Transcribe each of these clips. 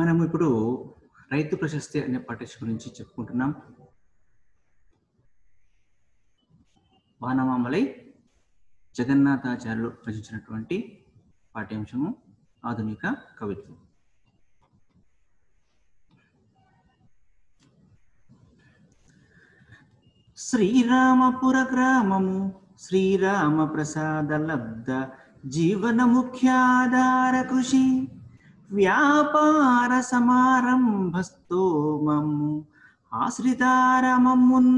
మనం ఇప్పుడు రైతు ప్రశస్తి అనే పాఠ్యాంశం గురించి చెప్పుకుంటున్నాం. వానమామలై జగన్నాథాచార్యులు రచించినటువంటి పాఠ్యాంశము ఆధునిక కవిత్వం. శ్రీరామపుర గ్రామము శ్రీరామ ప్రసాద లబ్ధ జీవన ముఖ్యాధార కృషి వ్యాపార సమారంభస్తోమము ఆశ్రితారమమున్.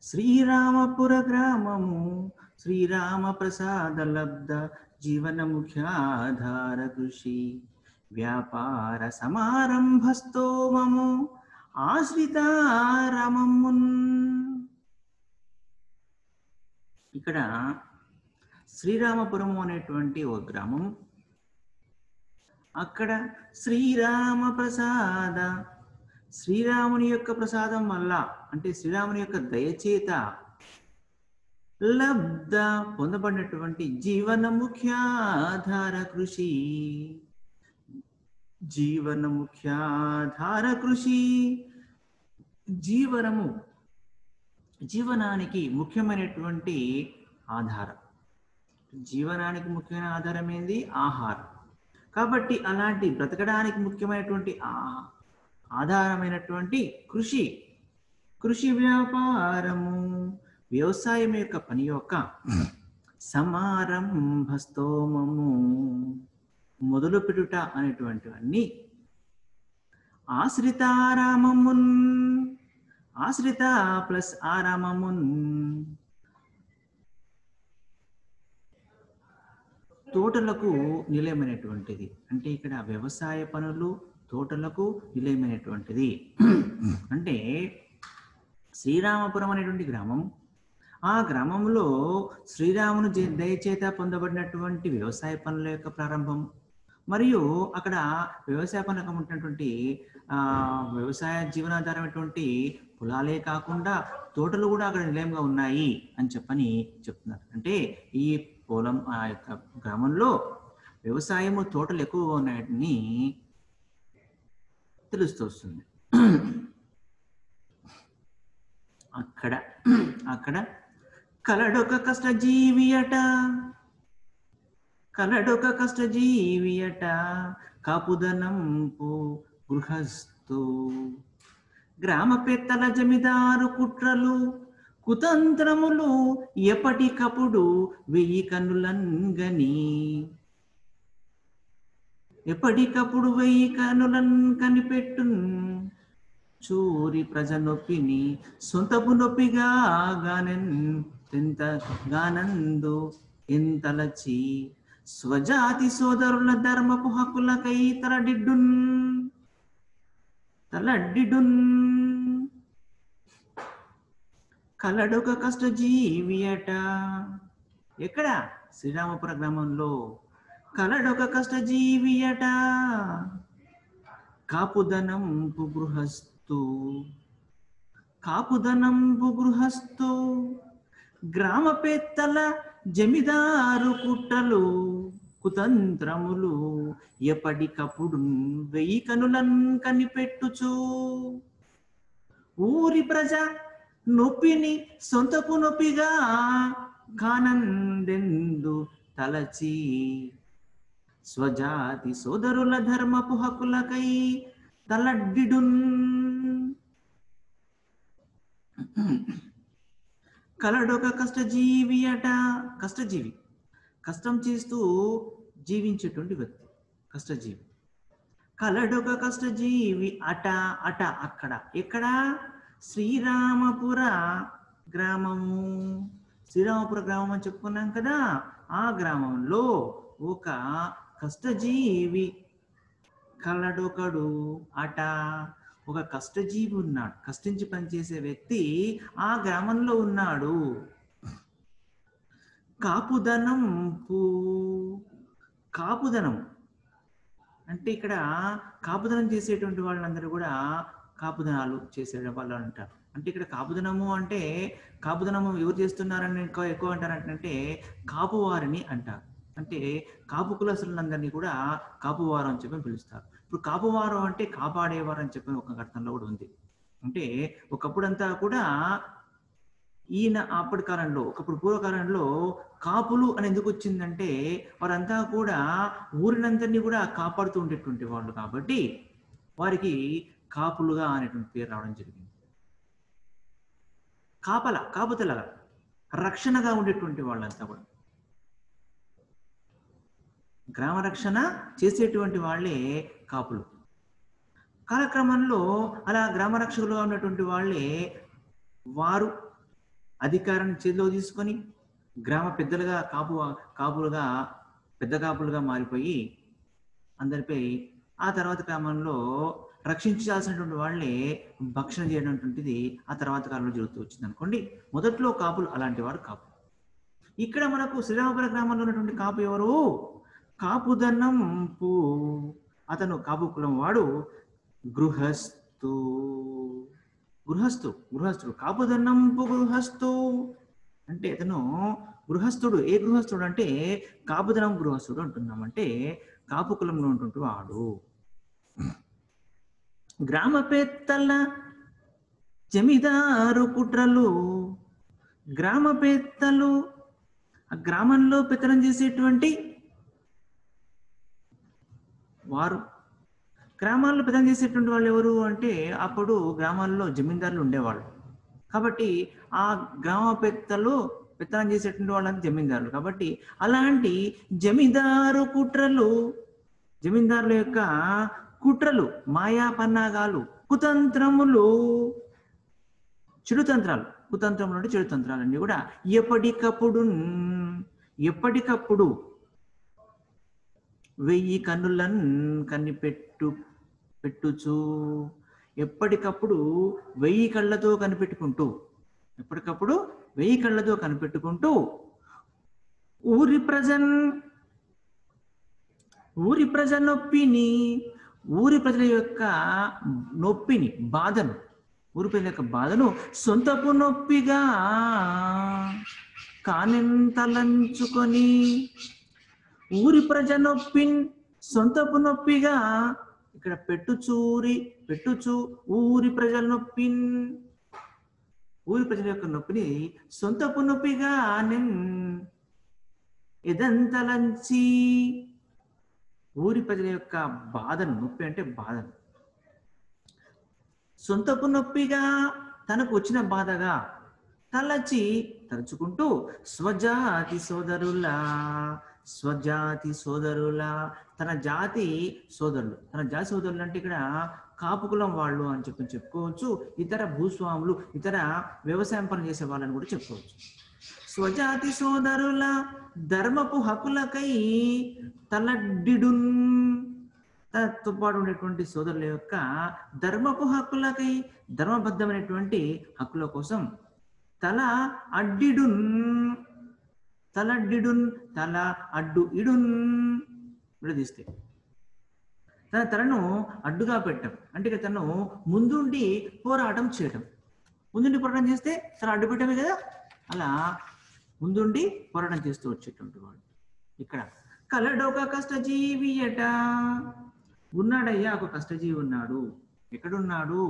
శ్రీరామపుర గ్రామము శ్రీరామ ప్రసాద లబ్ధ జీవన ముఖ్యాధార కృషి వ్యాపార సమారంభస్తోమము ఆశ్రితారమమున్. ఇక్కడ శ్రీరామపురము అనేటువంటి ఒక గ్రామం, అక్కడ శ్రీరామ ప్రసాద, శ్రీరాముని యొక్క ప్రసాదం వల్ల అంటే శ్రీరాముని యొక్క దయచేత లబ్ధ పొందబడినటువంటి జీవన ముఖ్యాధార కృషి, జీవన ముఖ్యాధార కృషి, జీవనానికి ముఖ్యమైనటువంటి ఆధారం. జీవనానికి ముఖ్యమైన ఆధారం ఏంది? ఆహారం. కాబట్టి అలాంటి బ్రతకడానికి ముఖ్యమైనటువంటి ఆధారమైనటువంటి కృషి, కృషి వ్యాపారము, వ్యవసాయం యొక్క పని యొక్క సమారంభస్తోమము, మొదలు పెట్టుట అనేటువంటివన్నీ ఆశ్రితారామమున్, ఆశ్రిత ప్లస్ ఆరామమున్, తోటలకు నిలయమైనటువంటిది. అంటే ఇక్కడ వ్యవసాయ పనులు తోటలకు నిలయమైనటువంటిది. అంటే శ్రీరామపురం అనేటువంటి గ్రామం, ఆ గ్రామంలో శ్రీరాముని దయచేత పొందబడినటువంటి వ్యవసాయ పనుల యొక్క ప్రారంభం, మరియు అక్కడ వ్యవసాయ పనులకు ఉన్నటువంటి వ్యవసాయ జీవనాధారమైనటువంటి పొలాలే కాకుండా తోటలు కూడా అక్కడ నిలయంగా ఉన్నాయి అని చెప్తున్నారు. అంటే ఈ పొలం, ఆ యొక్క గ్రామంలో వ్యవసాయము తోటలు ఎక్కువగా ఉన్నాయని తెలుస్తూ వస్తుంది. అక్కడ కలడొక కష్టజీవియట, కలడొక కష్టజీవియట, కాపుదనంపు గృహస్థు, గ్రామ పెత్తల జమిదారు కుట్రలు కుతంత్రములు ఎప్పటికప్పుడు 1000 కన్నులన్గని, ఎప్పటికప్పుడు 1000 కన్నులన్ కనిపెట్టున్, చూరి ప్రజ నొప్పిని సొంతపు నొప్పిగా గానందు ఎంతలచి, స్వజాతి సోదరుల ధర్మపు హక్కులకై తలడ్డిడున్. కలడొక కష్టజీవియట, ఎక్కడ? శ్రీరామపుర గ్రామంలో. కలడొక కష్టజీవియట, కాపుదనంపు గృహస్థు, కాపుదనంపు గృహస్థు, గ్రామ పెత్తల జమిదారు కుట్రలు కుతంత్రములు ఎప్పటికప్పుడు 1000 కనులన్ కనిపెట్టుచు, ఊరి ప్రజ నొప్పిని సొంతపు నొప్పిగా కానందెందు తలచి, స్వజాతి సోదరుల ధర్మపు హక్కులకై తలడ్డిడున్. కలడొక కష్టజీవియట, కష్టజీవి, కష్టం చేస్తూ జీవించేటువంటి వ్యక్తి కష్టజీవి. కలడొక కష్టజీవి అట, అక్కడ, ఎక్కడ? శ్రీరామపుర గ్రామము. శ్రీరామపుర గ్రామం అని చెప్పుకున్నాం కదా. ఆ గ్రామంలో ఒక కష్టజీవి, కలడొకడు అట, ఒక కష్టజీవి ఉన్నాడు, కష్టించి పనిచేసే వ్యక్తి ఆ గ్రామంలో ఉన్నాడు. కాపుదనంపు, కాపుదనం అంటే ఇక్కడ కాపుదనం చేసేటువంటి వాళ్ళందరూ కూడా కాపుదనాలు చేసే వాళ్ళు అంటారు. అంటే ఇక్కడ కాపుదనము ఎవరు చేస్తున్నారని ఎక్కువ అంటారు అంటే కాపువారిని అంటారు. అంటే కాపు కులస్తులందరినీ కూడా కాపువారం అని చెప్పి పిలుస్తారు. ఇప్పుడు కాపువారం అంటే కాపాడేవారు అని చెప్పి ఒక అర్థంలో కూడా ఉంది. అంటే ఒకప్పుడంతా కూడా ఈయన అప్పటి కాలంలో ఒకప్పుడు పూర్వకాలంలో కాపులు అని ఎందుకు వచ్చిందంటే వారంతా కూడా ఊరినంతరినీ కూడా కాపాడుతూ ఉండేటువంటి వాళ్ళు కాబట్టి వారికి కాపులుగా అనేటువంటి పేరు రావడం జరిగింది. కాపుతలగా రక్షణగా ఉండేటువంటి వాళ్ళంతా కూడా గ్రామ రక్షణ చేసేటువంటి వాళ్ళే కాపులు. కాలక్రమంలో అలా గ్రామ రక్షకులుగా ఉన్నటువంటి వాళ్ళే వారు అధికారాన్ని చేతిలో తీసుకొని గ్రామ పెద్దలుగా కాపులుగా పెద్ద కాపులుగా మారిపోయి అందరిపై ఆ తర్వాత క్రమంలో రక్షించాల్సినటువంటి వాళ్ళే భక్షణ చేయడంటువంటిది ఆ తర్వాత కాలంలో జరుగుతూ వచ్చింది అనుకోండి. మొదట్లో కాపులు అలాంటి వారు కాపు. ఇక్కడ మనకు శ్రీరామపురం గ్రామంలో ఉన్నటువంటి కాపు ఎవరు? కాపుదనంపు. అతను కాపు కులం వాడు గృహస్థుడు కాపుదనంపు గృహస్థు అంటే అతను గృహస్థుడు. ఏ గృహస్థుడు అంటే కాపుదనం గృహస్థుడు అంటున్నాం. అంటే కాపు కులంలో ఉంటుంటూ వాడు. గ్రామ పెత్తల జమీదారు కుట్రలు. గ్రామ పెత్తలు ఆ గ్రామంలో పెత్తనం చేసేటువంటి వారు. గ్రామాల్లో పెత్తనం చేసేటువంటి వాళ్ళు ఎవరు అంటే అప్పుడు గ్రామాల్లో జమీందారులు ఉండేవాళ్ళు కాబట్టి ఆ గ్రామ పెత్తనం చేసేటువంటి వాళ్ళంతా జమీందారులు కాబట్టి అలాంటి జమీందారు కుట్రలు, జమీందారుల యొక్క కుట్రలు, మాయా పన్నాగాలు, కుతంత్రములు, చెడు తంత్రాలు. కుతంత్రములు అంటే చెడు తంత్రాలన్నీ కూడా ఎప్పటికప్పుడు 1000 కన్నులను పెట్టుచు ఎప్పటికప్పుడు 1000 కళ్ళతో కనిపెట్టుకుంటూ ఊరి ప్రజ నొప్పిని, ఊరి ప్రజల యొక్క నొప్పిని, బాధను, ఊరి ప్రజల యొక్క బాధను సొంతపు నొప్పిగా కానెంతలంచుకొని, ఊరి ప్రజ సొంతపు నొప్పిగా ఇక్కడ పెట్టుచు ఊరి ప్రజల యొక్క నొప్పిని సొంతపు నొప్పిగా ఎదంతలంచి, ఊరి ప్రజల యొక్క బాధను, నొప్పి అంటే బాధను సొంతపు నొప్పిగా తనకు వచ్చిన బాధగా తలుచుకుంటూ స్వజాతి సోదరుల తన జాతి సోదరులు అంటే ఇక్కడ కాపు కులం వాళ్ళు అని చెప్పుకోవచ్చు. ఇతర భూస్వాములు, ఇతర వ్యవసాయం పని చేసే వాళ్ళని కూడా చెప్పుకోవచ్చు. స్వజాతి సోదరుల ధర్మపు హక్కులకై తలడ్డిడున్, తనతో పాటు ఉండేటువంటి సోదరుల యొక్క ధర్మపు హక్కులకై, ధర్మబద్ధమైనటువంటి హక్కుల కోసం తల అడ్డు ఇడున్ విడదీస్తే తన తలను అడ్డుగా పెట్టడం అంటే తను ముందుండి పోరాటం చేయటం. ముందుండి పోరాటం చేస్తే తన అడ్డు పెట్టమే కదా, అలా ముందుండి పోరాటం చేస్తూ వచ్చేటువంటి వాడు. ఇక్కడ కలడొక కష్టజీవి అట, ఉన్నాడయ్యా ఒక కష్టజీవి ఉన్నాడు. ఎక్కడున్నాడు?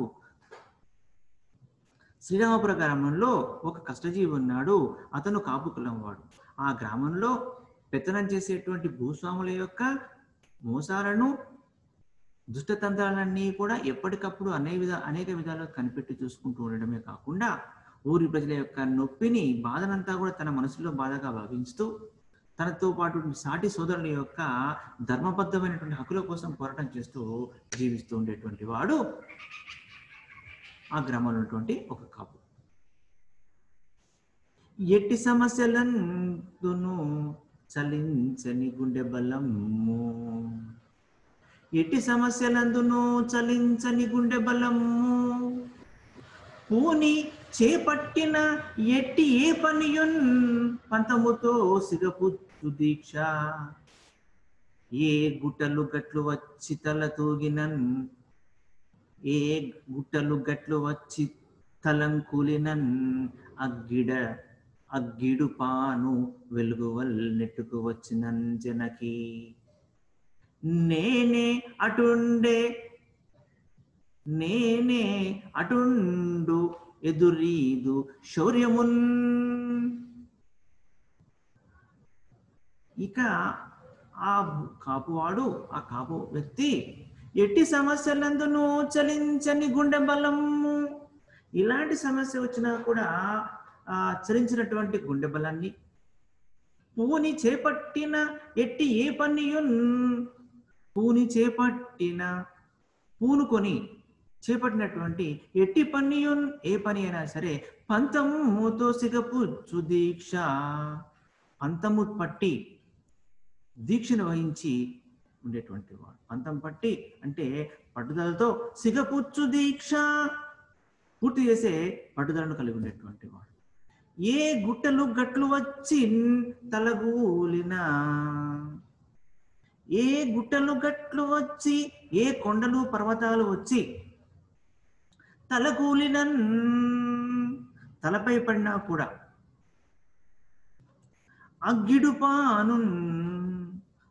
శ్రీరామపుర గ్రామంలో ఒక కష్టజీవి ఉన్నాడు. అతను కాపు కులం వాడు. ఆ గ్రామంలో పెత్తనం చేసేటువంటి భూస్వాముల యొక్క మోసాలను, దుష్టతంత్రాలన్నీ కూడా ఎప్పటికప్పుడు అనేక విధాలుగా కనిపెట్టి చూసుకుంటూ ఉండడమే కాకుండా ఊరి ప్రజల యొక్క నొప్పిని, బాధనంతా కూడా తన మనసులో బాధగా భావిస్తూ తనతో పాటు సాటి సోదరుల యొక్క ధర్మబద్ధమైనటువంటి హక్కుల కోసం పోరాటం చేస్తూ జీవిస్తూ ఉండేటువంటి వాడు ఆ గ్రామంలో ఉన్నటువంటి ఒక కాపు. ఎట్టి సమస్యలందును చలించని గుండె బలము, ఎట్టి సమస్యలందును చలించని గుండె బలము, పూని చేపట్టిన ఎట్టి ఏ పనియున్ పంతముతో సిగపుచ్చు దీక్ష, ఏ గుట్టలు గట్లు వచ్చి తల తూగినన్, ఏ గుట్టలు గట్లు వచ్చి తలం కూలినన్, అగ్గిడు పాను వెలుగువల్ నెట్టుకు వచ్చినంజనకి నేనే అటుండే నేనే అటుండు ఎదురీదు శౌర్యమున్. ఇక ఆ కాపువాడు, ఆ కాపు వ్యక్తి ఎట్టి సమస్యలందునూ చలించని గుండె బలము. ఇలాంటి సమస్య వచ్చినా కూడా చలించినటువంటి గుండె బలాన్ని, పూని చేపట్టిన ఎట్టి ఏ పనియున్, పూని చేపట్టిన పూనుకొని చేపట్టినటువంటి ఎట్టి పనియున్, ఏ పని అయినా సరే పంతముతో సిగపుచ్చు దీక్ష, పంతము పట్టి దీక్షను వహించి ఉండేటువంటి వాడు. పంతం పట్టి అంటే పట్టుదలతో, సిగపుచ్చు దీక్ష పూర్తి చేసే పట్టుదలను కలిగి ఉండేటువంటి వాడు. ఏ గుట్టలు గట్లు వచ్చి తలగూలిన, ఏ గుట్టలు గట్లు వచ్చి, ఏ కొండలు పర్వతాలు వచ్చి తలగూలిన, తలపై పడినా కూడా అగ్గిడుపాను,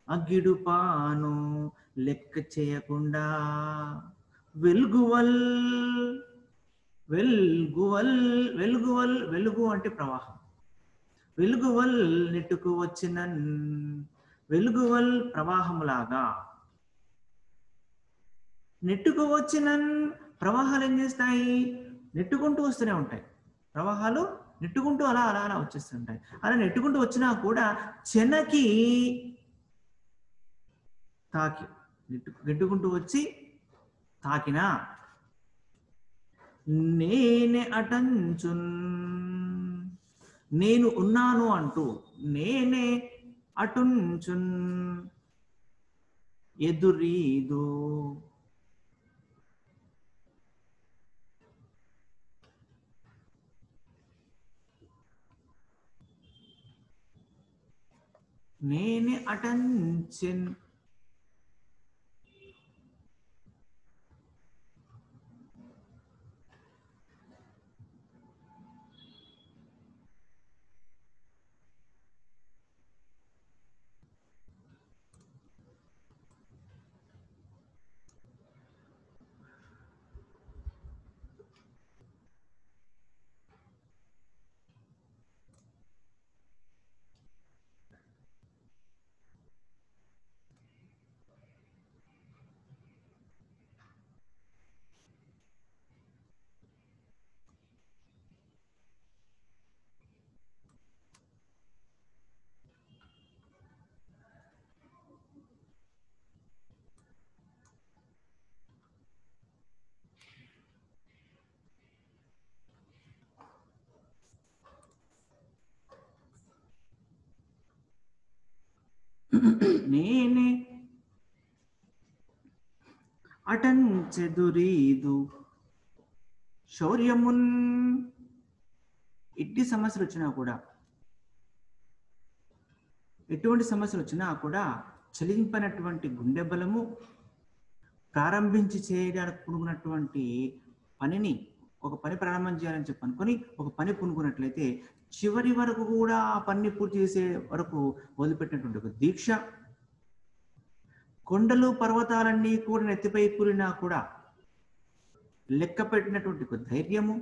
అగ్గిడుపాను లెక్క చేయకుండా వెలుగువల్, వెలుగువల్, వెలుగువల్, వెలుగు అంటే ప్రవాహం, వెలుగువల్ నెట్టుకు వచ్చిన, వెలుగువల్ ప్రవాహములాగా నెట్టుకు వచ్చిన. ప్రవాహాలు ఏం చేస్తాయి? నెట్టుకుంటూ వస్తూనే ఉంటాయి. ప్రవాహాలు నెట్టుకుంటూ అలా అలా అలా వచ్చేస్తుంటాయి. అలా నెట్టుకుంటూ వచ్చినా కూడా చెనకి తాకి, నెట్టుకుంటూ వచ్చి తాకినా నేనే అటంచున్, నేను ఉన్నాను అంటూ, నేనే అటుంచున్ ఎదురీదు, నేనే అటంచెన్, నేనే అటంచెదురీదు శౌర్యమున్. ఎట్టి సమస్యలు వచ్చినా కూడా, ఎటువంటి సమస్యలు వచ్చినా కూడా చలింపనటువంటి గుండె బలము, ప్రారంభించి చేయడానికి పూనుకున్నటువంటి పనిని, ఒక పని ప్రారంభం చేయాలని చెప్పి అనుకొని ఒక పని పూనుకున్నట్లయితే చివరి వరకు కూడా ఆ పనిని పూర్తి చేసే వరకు వదిలిపెట్టినటువంటి ఒక దీక్ష, కొండలు పర్వతాలన్నీ కూడా నెత్తిపై కూలినా కూడా లెక్క పెట్టినటువంటి ఒక ధైర్యము,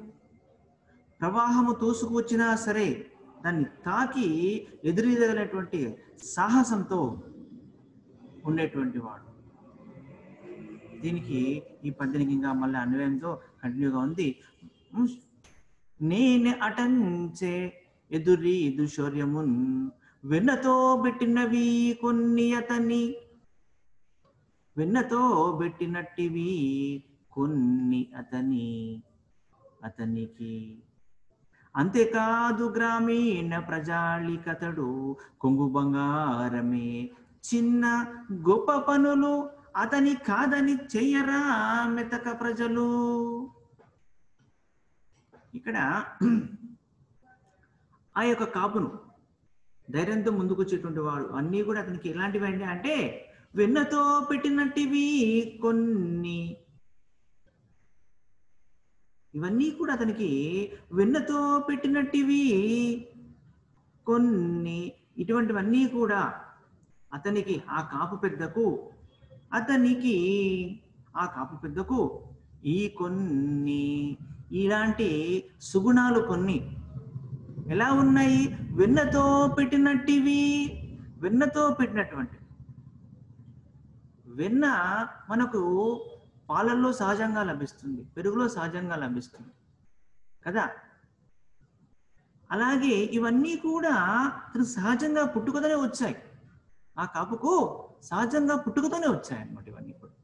ప్రవాహము తోసుకు వచ్చినా సరే దాన్ని తాకి ఎదురీదగలటువంటి సాహసంతో ఉండేటువంటి వాడు. దీనికి ఈ పద్యానికి ఇంకా మళ్ళీ అన్వయంతో కంటిన్యూగా ఉంది. నేనే అటంచే ఎదురీదు శౌర్యమున్, వెన్నతో పెట్టినవి కొన్ని అతని, వెన్నతో పెట్టినట్టివి కొన్ని అతని, అతనికి. అంతేకాదు గ్రామీణ ప్రజాళికతడు కొంగు బంగారమే, చిన్న గొప్ప పనులు అతని కాదని చెయ్యరా మెతక ప్రజలు. ఇక్కడ ఆ యొక్క కాపును ధైర్యంతో ముందుకు వచ్చేటువంటి వాడు అన్నీ కూడా అతనికి ఎలాంటివి అండి అంటే వెన్నతో పెట్టినట్టివి కొన్ని, ఇవన్నీ కూడా అతనికి వెన్నతో పెట్టినట్టివి కొన్ని ఇటువంటివన్నీ కూడా అతనికి ఆ కాపు పెద్దకు ఈ కొన్ని ఇలాంటి సుగుణాలు కొన్ని ఎలా ఉన్నాయి? వెన్నతో పెట్టినట్టివి. వెన్నతో పెట్టినటువంటి వెన్న మనకు పాలల్లో సహజంగా లభిస్తుంది, పెరుగులో సహజంగా లభిస్తుంది కదా. అలాగే ఇవన్నీ కూడా సహజంగా పుట్టుకతోనే వచ్చాయి. ఆ కాపుకు సహజంగా పుట్టుకతోనే వచ్చాయి అన్నమాట ఇవన్నీ కూడా.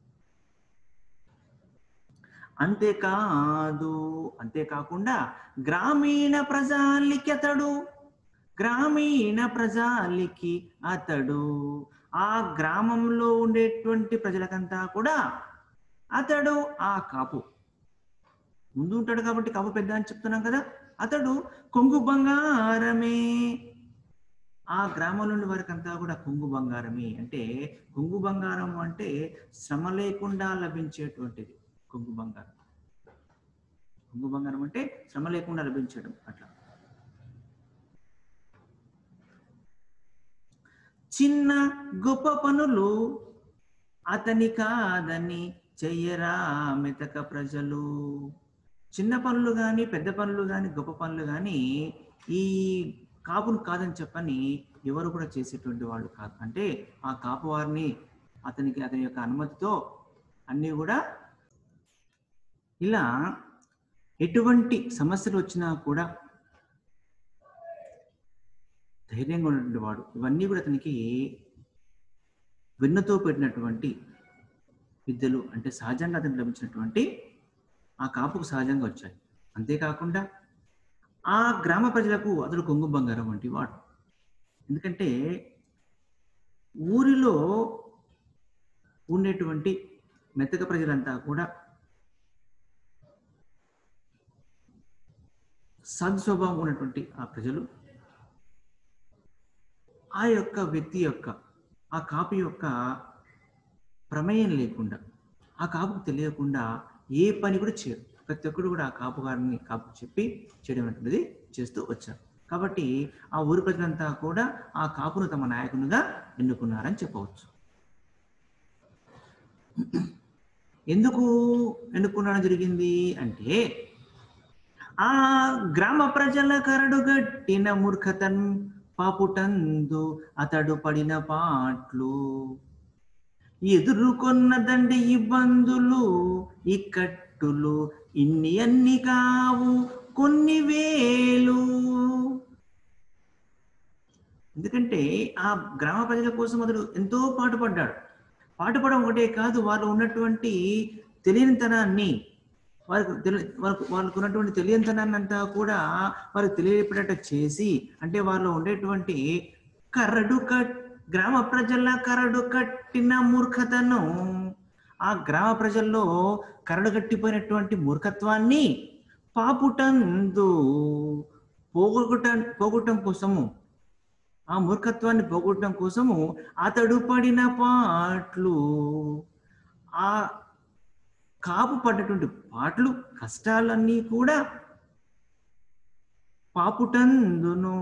అంతేకాకుండా గ్రామీణ ప్రజాలికి అతడు ఆ గ్రామంలో ఉండేటువంటి ప్రజలకంతా కూడా అతడు ఆ కాపు ముందు ఉంటాడు కాబట్టి కాపు పెద్ద అని చెప్తున్నాం కదా. అతడు కొంగు బంగారమే. ఆ గ్రామంలోని వారికంతా కూడా కొంగు బంగారమే. అంటే కొంగు బంగారం అంటే శ్రమ లేకుండా లభించేటువంటిది కొంగు బంగారం. కొంగు బంగారం అంటే శ్రమ లేకుండా లభించడం. అట్లా చిన్న గొప్ప పనులు అతని కాదని చెయ్యరా మెతక ప్రజలు. చిన్న పనులు కానీ, పెద్ద పనులు కానీ, గొప్ప పనులు కానీ ఈ కాపును కాదని చెప్పని ఎవరు కూడా చేసేటువంటి వాళ్ళు కాదు. అంటే ఆ కాపు వారిని అతని యొక్క అనుమతితో అన్నీ కూడా ఇలా ఎటువంటి సమస్యలు వచ్చినా కూడా ధైర్యంగా ఉన్నటువంటి వాడు. ఇవన్నీ కూడా అతనికి వెన్నతో పెట్టినటువంటి విద్యలు, అంటే సహజంగా అతనికి లభించినటువంటి ఆ కాపుకు సహజంగా వచ్చాయి. అంతేకాకుండా ఆ గ్రామ ప్రజలకు అతడు కొంగు బంగారం వంటి వాడు. ఎందుకంటే ఊరిలో ఉండేటువంటి మెతక ప్రజలంతా కూడా సద్స్వభావం ఉన్నటువంటి ఆ ప్రజలు ఆ యొక్క వ్యక్తి యొక్క ఆ కాపు యొక్క ప్రమేయం లేకుండా, ఆ కాపుకు తెలియకుండా ఏ పని కూడా చేయరు. ప్రతి ఒక్కరు కూడా ఆ కాపు గారిని కాపు చెప్పి చేయడం అనేటువంటిది చేస్తూ వచ్చారు. కాబట్టి ఆ ఊరి ప్రజలంతా కూడా ఆ కాపును తమ నాయకునిగా ఎన్నుకున్నారని చెప్పవచ్చు. ఎందుకు ఎన్నుకునడం జరిగింది అంటే ఆ గ్రామ ప్రజల కరడుగట్టిన మూర్ఖతన్ పాపుటందు అతడు పడిన పాట్లు ఎదుర్కొన్న దండి ఇబ్బందులు ఇక్కట్టులు ఇన్ని అన్ని కావు కొన్ని వేలు. ఎందుకంటే ఆ గ్రామ ప్రజల కోసం అతడు ఎంతో పాటుపడ్డాడు. పాటుపడడం ఒకటే కాదు, వాళ్ళు ఉన్నటువంటి తెలియనితనాన్ని వాళ్ళకు ఉన్నటువంటి తెలియనితనాన్ని అంతా కూడా వారికి తెలియపడట చేసి, అంటే వాళ్ళు ఉండేటువంటి గ్రామ ప్రజల కరడు కట్టిన మూర్ఖతను, ఆ గ్రామ ప్రజల్లో కరడు కట్టిపోయినటువంటి మూర్ఖత్వాన్ని పాపుటందు పోగొట్టడం కోసము, ఆ మూర్ఖత్వాన్ని పోగొట్టడం కోసము అతడు పడిన పాట్లు, ఆ కాపు పడ్డటువంటి పాటలు కష్టాలన్నీ కూడా పాపుటందును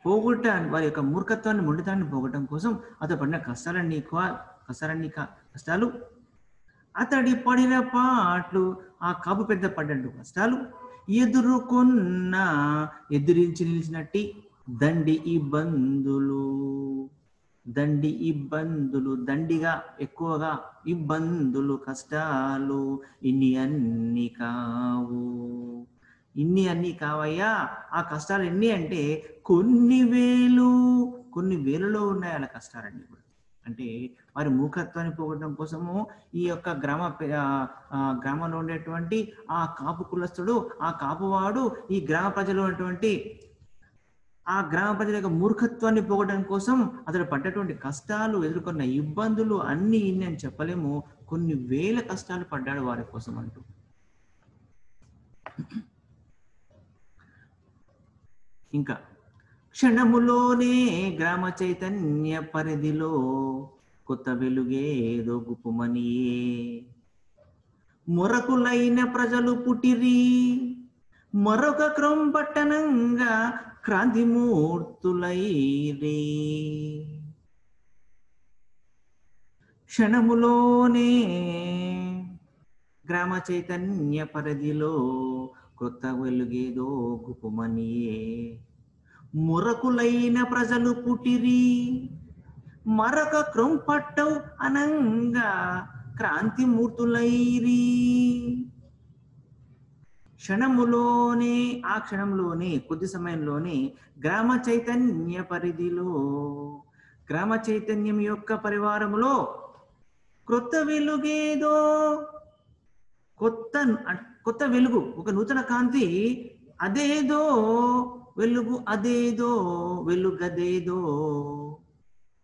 పోగొట్టాన్ని, వారి యొక్క మూర్ఖత్వాన్ని మొండితాన్ని పోగొట్టడం కోసం అతడు పడిన కష్టాలు అతడి పడిన పాటలు, ఆ కాపు పెద్ద పడ్డ కష్టాలు ఎదిరించి నిలిచినట్టి దండి ఇబ్బందులు, దండిగా ఎక్కువగా ఇబ్బందులు కష్టాలు ఇన్ని అన్ని కావయ్యా. ఆ కష్టాలు ఎన్ని అంటే కొన్ని వేలలో ఉన్నాయి అలా కష్టాలన్నీ కూడా. అంటే వారి మూర్ఖత్వాన్ని పోగొట్టడం కోసము ఈ యొక్క గ్రామంలో ఉండేటువంటి ఆ కాపు కులస్తుడు, ఆ కాపువాడు ఈ గ్రామ ప్రజలు ఉన్నటువంటి ఆ గ్రామ ప్రజల యొక్క మూర్ఖత్వాన్ని పోగొట్టడం కోసం అతడు పడ్డటువంటి కష్టాలు, ఎదుర్కొన్న ఇబ్బందులు అన్ని ఇన్ని అని చెప్పలేము, కొన్ని వేల కష్టాలు పడ్డాడు వారి కోసం అంటూ. ఇంకా క్షణములోనే గ్రామ చైతన్య పరిధిలో కొత్త వెలుగేదో గుపుమనియే మొరకులైన ప్రజలు పుట్టిరి, మరొక క్రొంపట్టనంగా క్రాంతిమూర్తులైరి క్షణములోనే గ్రామ చైతన్య పరిధిలో కొత్త వెలుగేదో గుపుమనియే మురకులైన ప్రజలు పుటిరి మరొక క్రొంపట్టవు అనంగా క్రాంతిమూర్తులైరి క్షణములోనే ఆ క్షణంలోనే కొద్ది సమయంలోనే గ్రామ చైతన్య పరిధిలో గ్రామ చైతన్యం యొక్క పరివారములో క్రొత్త వెలుగేదో కొత్త వెలుగు ఒక నూతన కాంతి అదేదో వెలుగు అదేదో వెలుగదేదో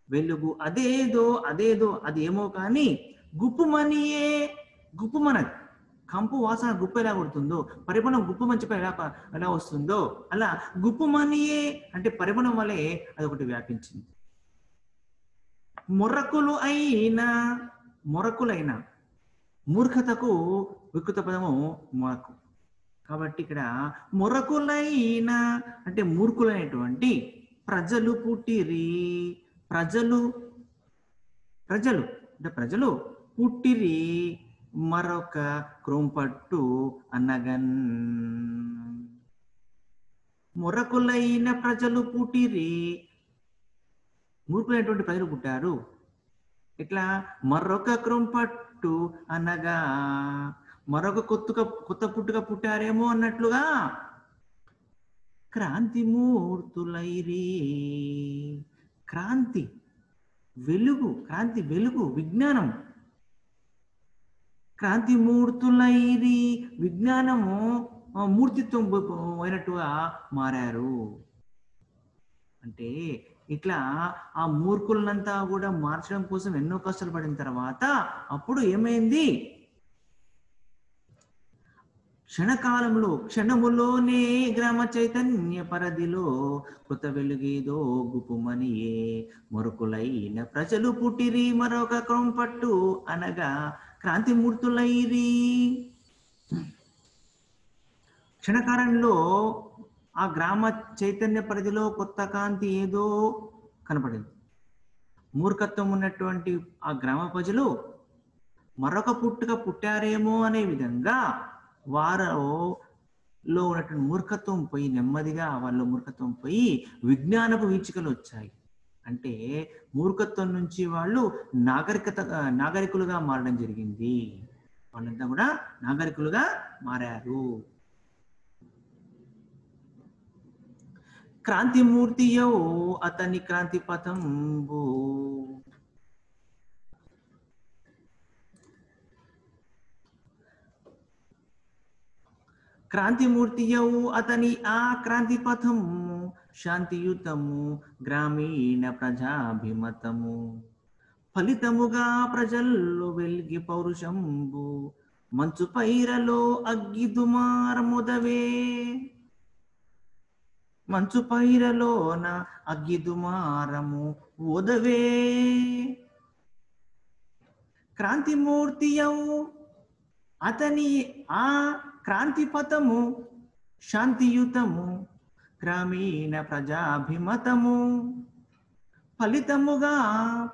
వెలుగు అదేదో అది ఏమో కానీ గుప్పుమనియే గుప్పుమనది కంపు వాసన గుప్పు ఎలా కొడుతుందో పరిమళం గుప్పు మంచిపై ఎలా వస్తుందో అలా గుప్పుమనియే అంటే పరిమళం వలె అది ఒకటి వ్యాపించింది. మొరకులైన మూర్ఖతకు వికృత పదము మొరకు కాబట్టి ఇక్కడ మొరకులైన అంటే మూర్ఖులైనటువంటి ప్రజలు పుట్టిరి ప్రజలు అంటే ప్రజలు పుట్టిరి మరొక క్రోంపట్టు అనగన్ మొరకులైన ప్రజలు పుట్టిరి మూర్ఖులైనటువంటి ప్రజలు పుట్టారు. ఇట్లా మరొక క్రోంపట్టు అనగా మరొక కొత్త పుట్టుక పుట్టారేమో అన్నట్లుగా క్రాంతిమూర్తులైరి క్రాంతి వెలుగు విజ్ఞానం క్రాంతిమూర్తులైరి విజ్ఞానము మూర్తిత్వం అయినట్టుగా మారారు. అంటే ఇట్లా ఆ మూర్ఖులంతా కూడా మార్చడం కోసం ఎన్నో కష్టాలు పడిన తర్వాత అప్పుడు ఏమైంది క్షణములోనే గ్రామ చైతన్య పరిధిలో కొత్త వెలుగేదో గుపుమనియే మొరకులైన ప్రజలు పుట్టిరి మరొక క్రొంపట్టు అనగా క్రాంతిమూర్తులైరి. క్షణకాలంలో ఆ గ్రామ చైతన్య పరిధిలో కొత్త కాంతి ఏదో కనపడింది. మూర్ఖత్వం ఉన్నటువంటి ఆ గ్రామ ప్రజలు మరొక పుట్టుక పుట్టారేమో అనే విధంగా వారిలో ఉన్నటువంటి మూర్ఖత్వం పోయి నెమ్మదిగా వాళ్ళ మూర్ఖత్వం పోయి విజ్ఞానపు వీచికలు వచ్చాయి. అంటే మూర్ఖత్వం నుంచి వాళ్ళు నాగరికులుగా మారడం జరిగింది. వాళ్ళంతా కూడా నాగరికులుగా మారారు. క్రాంతిమూర్తియో అతని క్రాంతి పథంబు క్రాంతిమూర్తియవు అతని ఆ క్రాంతి పథము శాంతియుతము గ్రామీణ ప్రజాభిమతము ఫలితముగా ప్రజల్లో వెలిగి పౌరుషంబు మంచు పైరలో అగ్గి దుమారముదవే మంచు పైరలోన అగ్గి దుమారము ఓదవే. క్రాంతిమూర్తియవు అతని ఆ క్రాంతి పథము శాంతియుతము గ్రామీణ ప్రజాభిమతము ఫలితముగా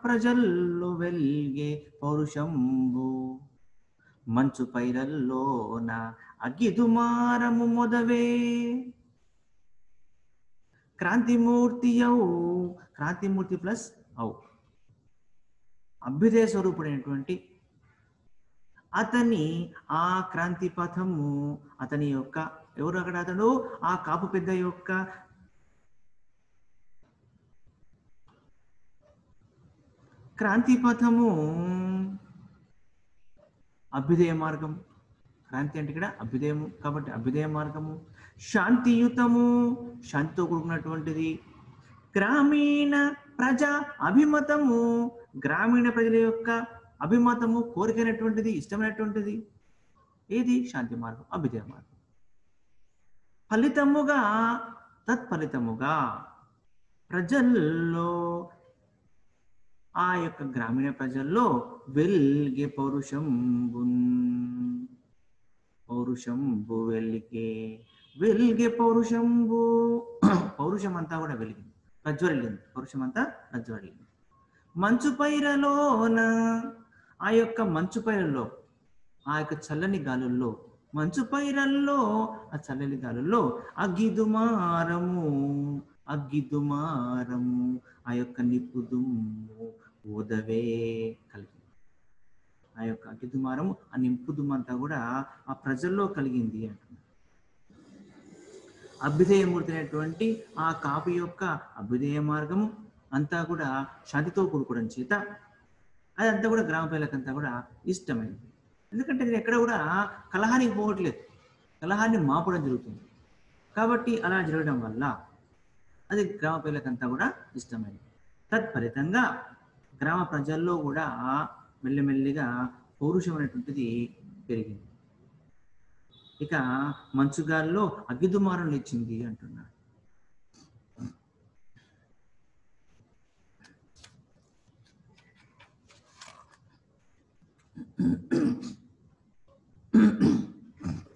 ప్రజల్లో వెల్గే పౌరుషంబు మంచు పైరల్లోన అగ్గి దుమారము మొదవే. క్రాంతిమూర్తి ప్లస్ అవు అభ్యుదయ స్వరూపుడైనటువంటి అతని ఆ క్రాంతి పథము అతని యొక్క ఎవరు అక్కడ అతడు ఆ కాపు పెద్ద యొక్క క్రాంతి పథము అభ్యుదయ మార్గం. క్రాంతి అంటే ఇక్కడ అభ్యుదయము కాబట్టి అభ్యుదయ మార్గము శాంతియుతము శాంతితో కూడుకున్నటువంటిది గ్రామీణ ప్రజా అభిమతము గ్రామీణ ప్రజల యొక్క అభిమతము కోరికైనటువంటిది ఇష్టమైనటువంటిది ఏది శాంతి మార్గం అభ్యుదయ మార్గం. తత్ఫలితముగా ప్రజల్లో ఆ యొక్క గ్రామీణ ప్రజల్లో వెల్గే పౌరుషంబు వెల్గే వెల్గే పౌరుషంబు, పౌరుషం అంతా కూడా వెలిగింది, ప్రజ్వరిల్లింది, పౌరుషం అంతా ప్రజ్వరిల్లింది. మంచు పైరలోన, ఆ యొక్క మంచు పైరల్లో, ఆ యొక్క చల్లని గాలుల్లో, మంచు పైరల్లో, ఆ చల్లని గాలుల్లో అగ్గిదుమారము, అగ్గిదుమారము, ఆ యొక్క నిప్పుదుమ్ము ఊదవే కలిగింది. ఆ యొక్క అగ్గిదుమారము, ఆ నింపుదుమ్మంతా కూడా ఆ ప్రజల్లో కలిగింది అంటున్నారు. అభ్యుదయమూర్తి అయినటువంటి ఆ కాపు యొక్క అభ్యుదయ మార్గము అంతా కూడా శాంతితో కూడుకోవడం చేత అదంతా కూడా గ్రామ ప్రజలకంతా కూడా ఇష్టమైంది. ఎందుకంటే నేను ఎక్కడ కూడా కలహానికి పోవట్లేదు, కలహాన్ని మాపడం జరుగుతుంది. కాబట్టి అలా జరగడం వల్ల అది గ్రామ ప్రజలకంతా కూడా ఇష్టమైంది. తత్ఫలితంగా గ్రామ ప్రజల్లో కూడా మెల్లిమెల్లిగా పౌరుషం అనేటువంటిది పెరిగింది. ఇక మంచుగాల్లో అగ్గిదుమారం లేచింది అంటున్నాడు.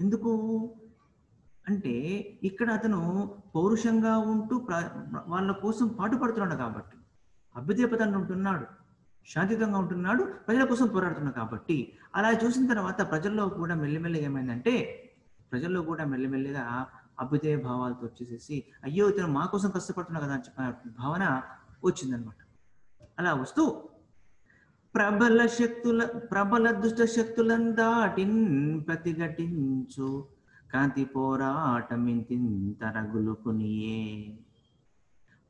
ఎందుకు అంటే ఇక్కడ అతను పౌరుషంగా ఉంటూ వాళ్ళ కోసం పాటుపడుతున్నాడు కాబట్టి, అభ్యుదయపదంగా ఉంటున్నాడు, శాంతియుతంగా ఉంటున్నాడు, ప్రజల కోసం పోరాడుతున్నాడు కాబట్టి. అలా చూసిన తర్వాత ప్రజల్లో కూడా మెల్లిమెల్లిగా ఏమైందంటే, ప్రజల్లో కూడా మెల్లిమెల్లిగా అభ్యుదయ భావాలతో వచ్చేసేసి అయ్యో ఇతను మా కోసం కష్టపడుతున్నా కదా అని చెప్పిన భావన వచ్చిందనమాట. అలా వస్తూ ప్రబల దుష్ట శక్తులను దాటిన్ ప్రతిఘటించు కాంతి పోరాటమింతింత రగులుకునియే.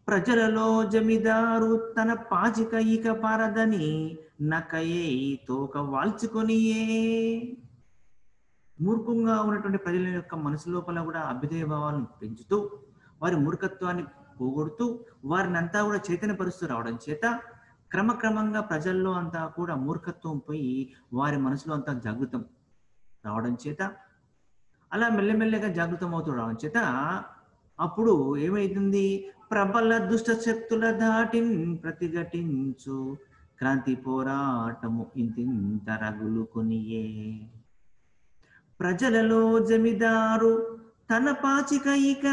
ప్రజలలో జమిదారు తన పాచిక ఇక పారదని నకయే తోక వాల్చుకొనియే. మూర్ఖంగా ఉన్నటువంటి ప్రజల యొక్క మనసు లోపల కూడా అభ్యుదయ భావాలను పెంచుతూ, వారి మూర్ఖత్వాన్ని పోగొడుతూ, వారిని అంతా కూడా చైతన్యపరుస్తూ రావడం చేత క్రమక్రమంగా ప్రజల్లో అంతా కూడా మూర్ఖత్వం పోయి వారి మనసులో అంతా జాగృతం రావడం చేత, అలా మెల్లమెల్లగా జాగృతం అవుతూ రావడం చేత అప్పుడు ఏమైతుంది, ప్రబల దుష్ట శక్తుల దాటిన్ ప్రతిఘటించు క్రాంతి పోరాటము ఇంతింత రగులుకొనియే. ప్రజలలో జమిదారు తన పాచిక ఇక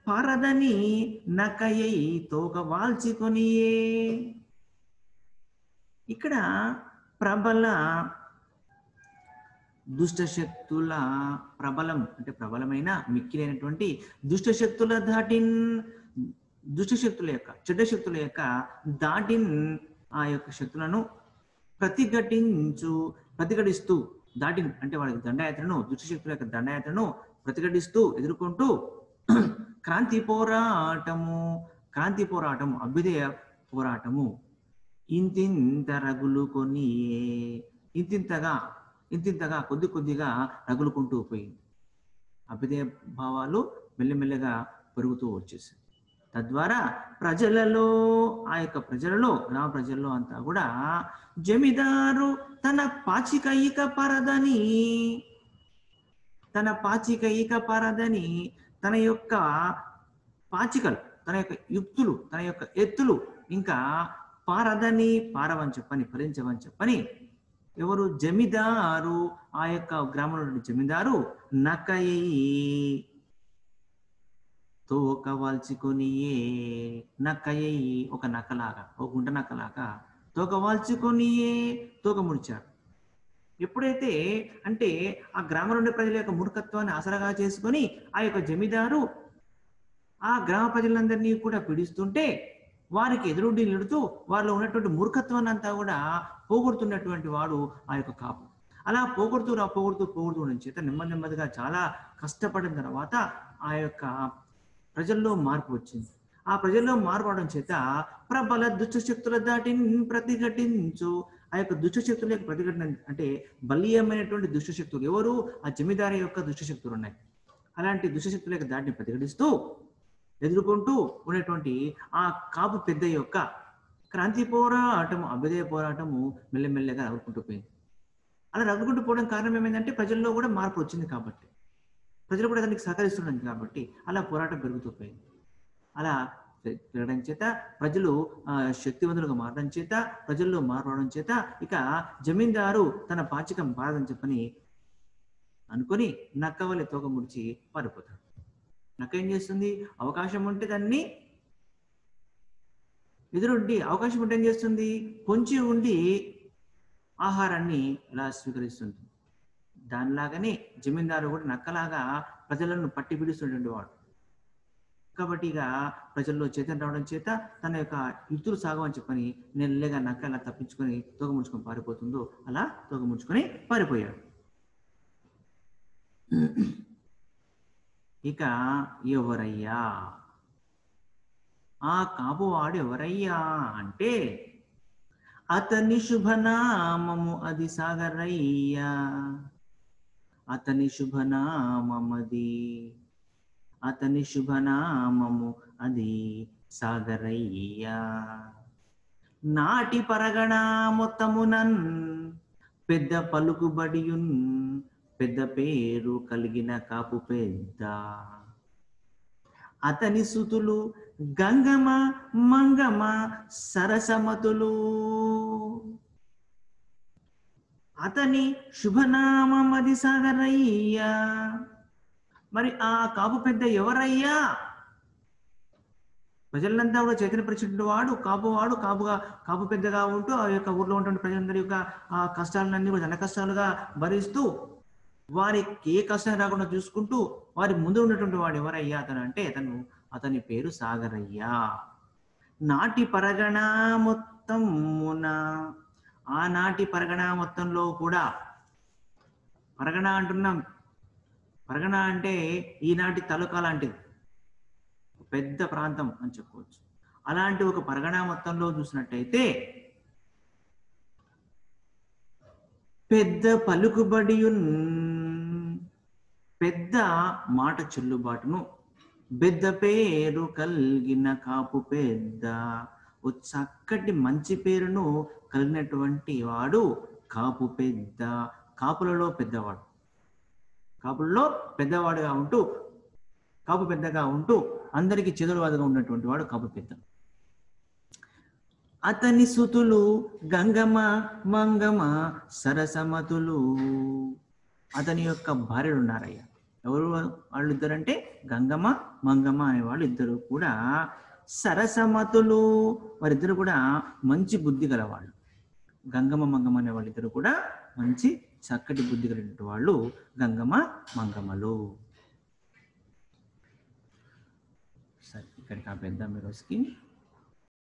పారదని నకయై తోక వాల్చుకొనియే. ఇక్కడ ప్రబల దుష్టశక్తుల ప్రబలం అంటే ప్రబలమైన మిక్కిలైనటువంటి దుష్టశక్తుల దాటిన్, దుష్టశక్తుల యొక్క చెడ్డ శక్తుల యొక్క దాటిన్, ఆ యొక్క శక్తులను ప్రతిఘటిస్తూ దాటిన్ అంటే వాళ్ళకి దండయాత్రను, దుష్టశక్తుల యొక్క దండయాత్రను ప్రతిఘటిస్తూ ఎదుర్కొంటూ క్రాంతి పోరాటము అభ్యుదయ పోరాటము ఇంతింత రగులుకొని, ఇంతింతగా కొద్ది కొద్దిగా రగులుకుంటూ పోయింది. అభ్యుదయ భావాలు మెల్లమెల్లగా పెరుగుతూ వచ్చేసాయి. తద్వారా ప్రజలలో, ఆ యొక్క ప్రజలలో, గ్రామ ప్రజల్లో అంతా కూడా జమీదారు తన పాచిక ఇక పరదని, తన యొక్క పాచికలు, తన యొక్క యుక్తులు, తన యొక్క ఎత్తులు ఇంకా పారవని చెప్పని, ఫలించవని చెప్పని ఎవరు జమీదారు, ఆ యొక్క గ్రామంలో జమీదారు నకయి తోక వాల్చుకొనియే, నకయ్యి ఒక నక్కలాగా, ఒక గుంట నక్కలాగా తోక వాల్చుకొనియే తోక ముడిచారు. ఎప్పుడైతే అంటే ఆ గ్రామంలో ఉండే ప్రజల యొక్క మూర్ఖత్వాన్ని ఆసరాగా చేసుకొని ఆ యొక్క జమీదారు ఆ గ్రామ ప్రజలందరినీ కూడా పీడిస్తుంటే వారికి ఎదురుండి నిలుతూ వారిలో ఉన్నటువంటి మూర్ఖత్వాన్ని అంతా కూడా పోగొడుతున్నటువంటి వాడు ఆ యొక్క కాపు. అలా పోగొడుతూ చేత నెమ్మదిగా చాలా కష్టపడిన తర్వాత ఆ యొక్క ప్రజల్లో మార్పు వచ్చింది. ఆ ప్రజల్లో మార్పు అవడం చేత ప్రబల దుష్టశక్తుల దాటిని ప్రతిఘటించు, ఆ యొక్క దుష్టశక్తుల యొక్క ప్రతిఘటన అంటే బలీయమైనటువంటి దుష్టశక్తులు ఎవరు, ఆ జమీదారి యొక్క దుష్టశక్తులు ఉన్నాయి. అలాంటి దుష్టశక్తుల యొక్క దాటిని ప్రతిఘటిస్తూ ఎదుర్కొంటూ ఉన్నటువంటి ఆ కాపు పెద్ద యొక్క క్రాంతి పోరాటము, అభ్యుదయ పోరాటము మెల్లమెల్లగా రగులుకుంటూ పోయింది. అలా రగులుకుంటూ పోవడం కారణం ఏమైందంటే ప్రజల్లో కూడా మార్పు వచ్చింది కాబట్టి, ప్రజలు కూడా దానికి సహకరిస్తున్నారు కాబట్టి అలా పోరాటం పెరుగుతూ పోయింది. అలా పెరగడం చేత ప్రజలు శక్తివంతులుగా మారడం చేత, ప్రజల్లో మారడం చేత ఇక జమీందారు తన పాచికం బాధని చెప్పని అనుకొని నక్కవల్లి తోక ముడిచి పారిపోతాడు. నక్క ఏం చేస్తుంది? అవకాశం ఉంటే దాన్ని ఎదురొడ్డి అవకాశం ఉంటే ఏం చేస్తుంది? పొంచి ఉండి ఆహారాన్ని ఇలా స్వీకరిస్తుంది. దానిలాగానే జమీందారు కూడా నక్కలాగా ప్రజలను పట్టి పిడుస్తున్నటువంటి వాడు. కాబట్టి ఇక ప్రజల్లో చైతన్యం రావడం చేత తన యొక్క యుక్తులు సాగమని చెప్పని నెల్లగా నక్క అలా తప్పించుకొని తోక ముడుచుకొని పారిపోతుందో అలా తోక ముడుచుకొని పారిపోయాడు. ఇక ఎవరయ్యా ఆ కాపువాడు? ఎవరయ్యా అంటే అతని శుభనామము అది సాగరయ్యా. అతని శుభనామమది, అతని శుభనామము అది సాగరయ్యా. నాటి పరగణ మొత్తమునన్ పెద్ద పలుకుబడియున్ పెద్ద పేరు కలిగిన కాపు పెద్ద. అతని సుతులు గంగమ మంగమ సరసమతులు. అతని శుభనామది సాగరయ్యా. మరి ఆ కాపు పెద్ద ఎవరయ్యా? ప్రజలంతా కూడా చైతన్యపరిచినటువంటి వాడు కాపువాడు. కాపు పెద్దగా ఉంటూ ఆ యొక్క ఊర్లో ఉన్నటువంటి ప్రజలందరి యొక్క ఆ కష్టాలన్నీ కూడా ధన కష్టాలుగా భరిస్తూ వారికి ఏ కష్టం రాకుండా చూసుకుంటూ వారి ముందు ఉన్నటువంటి వాడు ఎవరయ్యా అతను అంటే అతని పేరు సాగరయ్యా. నాటి పరగణ మొత్తమున, ఆనాటి పరగణ మొత్తంలో కూడా, పరగణ అంటున్నాం, పరగణ అంటే ఈనాటి తలుకా లాంటిది, పెద్ద ప్రాంతం అని చెప్పుకోవచ్చు. అలాంటి ఒక పరగణ మొత్తంలో చూసినట్టయితే పెద్ద పలుకుబడియున్ పెద్ద మాట చెల్లుబాటును పెద్ద పేరు కలిగిన కాపు పెద్ద. చక్కటి మంచి పేరును కలిగినటువంటి వాడు కాపు పెద్ద. కాపులలో పెద్దవాడు, కాపులలో పెద్దవాడుగా ఉంటూ కాపు పెద్దగా ఉంటూ అందరికీ చెదురువాదుగా ఉన్నటువంటి వాడు కాపు పెద్ద. అతని సుతులు గంగమ మంగమ సరసమతులు. అతని యొక్క భార్యలు ఉన్నారయ్యా. ఎవరు వాళ్ళు ఇద్దరంటే గంగమ మంగమ అనే వాళ్ళు ఇద్దరు కూడా సరసమతులు. వారిద్దరు కూడా మంచి బుద్ధి గలవాళ్ళు. గంగమ మంగమ అనే వాళ్ళిద్దరు కూడా మంచి చక్కటి బుద్ధి కలిగినటువంటి వాళ్ళు గంగమ మంగమలు. సరే, ఇక్కడికి ఆపేద్దాం ఈ రోజుకి.